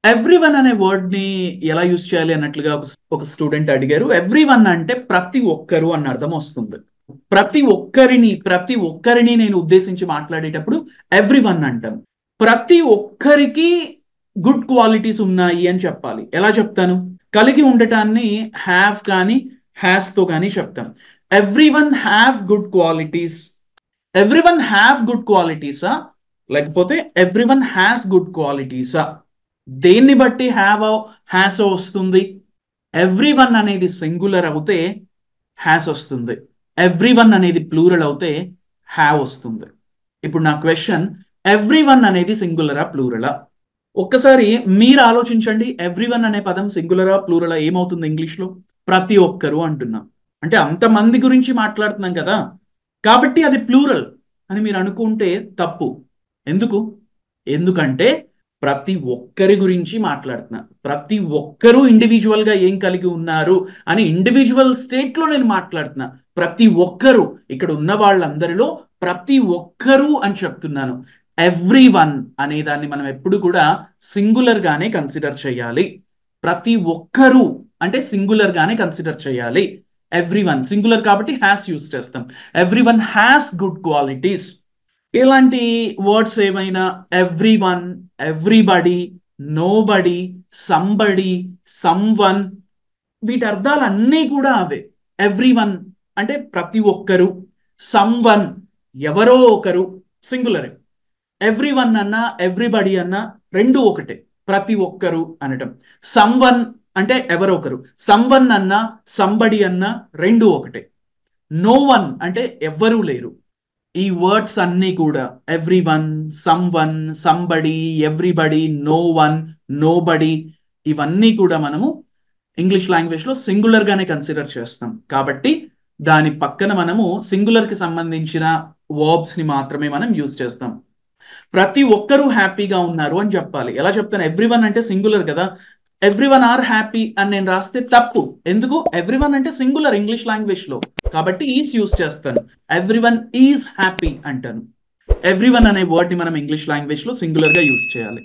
Everyone అనే word ని ఎలా యూజ్ చేయాలి అన్నట్లుగా ఒక స్టూడెంట్ అడిగారు. ఎవ్రీవన్ అంటే ప్రతి ఒక్కరు అన్న అర్థం వస్తుంది. ప్రతి ఒక్కరిని నేను ఉద్దేశించి మాట్లాడేటప్పుడు ఎవ్రీవన్ అంటాం. ప్రతి ఒక్కరికి గుడ్ క్వాలిటీస్ ఉన్నాయి అని చెప్పాలి. ఎలా చెప్తాను? కలిగి ఉండటాన్ని హ్యావ్ కానీ హ్యాస్ తో కానీ చెప్తాం. Everyone have good qualities. Everyone have good క్వాలిటీసా లేకపోతే ఎవ్రీవన్ హ్యాస్ గుడ్ క్వాలిటీసా? దేన్ని బట్టి హ్యావ్ హ్యాస్ వస్తుంది? ఎవ్రీవన్ అనేది సింగులర్ అవుతే హ్యాస్ వస్తుంది. ఎవ్రీవన్ అనేది ప్లూరల్ అవుతే హ్యావ్ వస్తుంది. ఇప్పుడు నా క్వశ్చన్, ఎవ్రీవన్ అనేది సింగులరా ప్లూరలా? ఒక్కసారి మీరు ఆలోచించండి. ఎవ్రీవన్ అనే పదం సింగులరా ప్లూరలా ఏమవుతుంది ఇంగ్లీష్ లో? ప్రతి ఒక్కరు అంటున్నాం. అంటే అంతమంది గురించి మాట్లాడుతున్నాం కదా, కాబట్టి అది ప్లూరల్ అని మీరు అనుకుంటే తప్పు. ఎందుకు? ఎందుకంటే ప్రతి ఒక్కరి గురించి మాట్లాడుతున్నా. ప్రతి ఒక్కరూ ఇండివిజువల్ గా ఏం కలిగి ఉన్నారు అని ఇండివిజువల్ స్టేట్ లో నేను మాట్లాడుతున్నా. ప్రతి ఒక్కరు, ఇక్కడ ఉన్న వాళ్ళందరిలో ప్రతి ఒక్కరూ అని చెప్తున్నాను. ఎవ్రీ వన్ అనే దాన్ని మనం ఎప్పుడు కూడా సింగులర్ గానే కన్సిడర్ చేయాలి. ప్రతి ఒక్కరూ అంటే సింగులర్ గానే కన్సిడర్ చేయాలి. ఎవ్రీ వన్ సింగులర్ కాబట్టి హ్యాస్ యూస్ చేస్తాం. Every one has good qualities. ఇలాంటి వర్డ్స్ ఏమైనా every one, everybody, nobody, somebody, someone, వీటి అర్థాలు అన్నీ కూడా అవే. ఎవ్రీ వన్ అంటే ప్రతి ఒక్కరు, సమ్వన్ ఎవరో ఒకరు, సింగులరే. ఎవ్రీ వన్ అన్నా ఎవ్రీబడి అన్నా రెండు ఒకటే, ప్రతి ఒక్కరు అనటం. సమ్వన్ అంటే ఎవరో ఒకరు, సమ్వన్ అన్నా సంబడి అన్నా రెండు ఒకటే. నో వన్ అంటే ఎవ్వరూ లేరు. ఈ వర్డ్స్ అన్నీ కూడా everyone, someone, somebody, everybody, no one, nobody, ఇవన్నీ కూడా మనము ఇంగ్లీష్ లాంగ్వేజ్ లో సింగులర్ గానే కన్సిడర్ చేస్తాం. కాబట్టి దాని పక్కన మనము సింగులర్ కి సంబంధించిన వర్బ్స్ ని మాత్రమే మనం యూజ్ చేస్తాం. ప్రతి ఒక్కరూ హ్యాపీగా ఉన్నారు అని చెప్పాలి. ఎలా చెప్తాను? ఎవ్రీవన్ అంటే సింగులర్ కదా, ఎవ్రీవన్ ఆర్ హ్యాపీ అని నేను రాస్తే తప్పు. ఎందుకు? ఎవ్రీవన్ అంటే సింగులర్ ఇంగ్లీష్ లాంగ్వేజ్ లో, కాబట్టి ఈస్ యూజ్ చేస్తాను. ఎవ్రీవన్ ఈజ్ హ్యాపీ అంటాను. ఎవ్రీవన్ అనే వర్డ్ ని మనం ఇంగ్లీష్ లాంగ్వేజ్ లో సింగులర్ గా యూజ్ చేయాలి.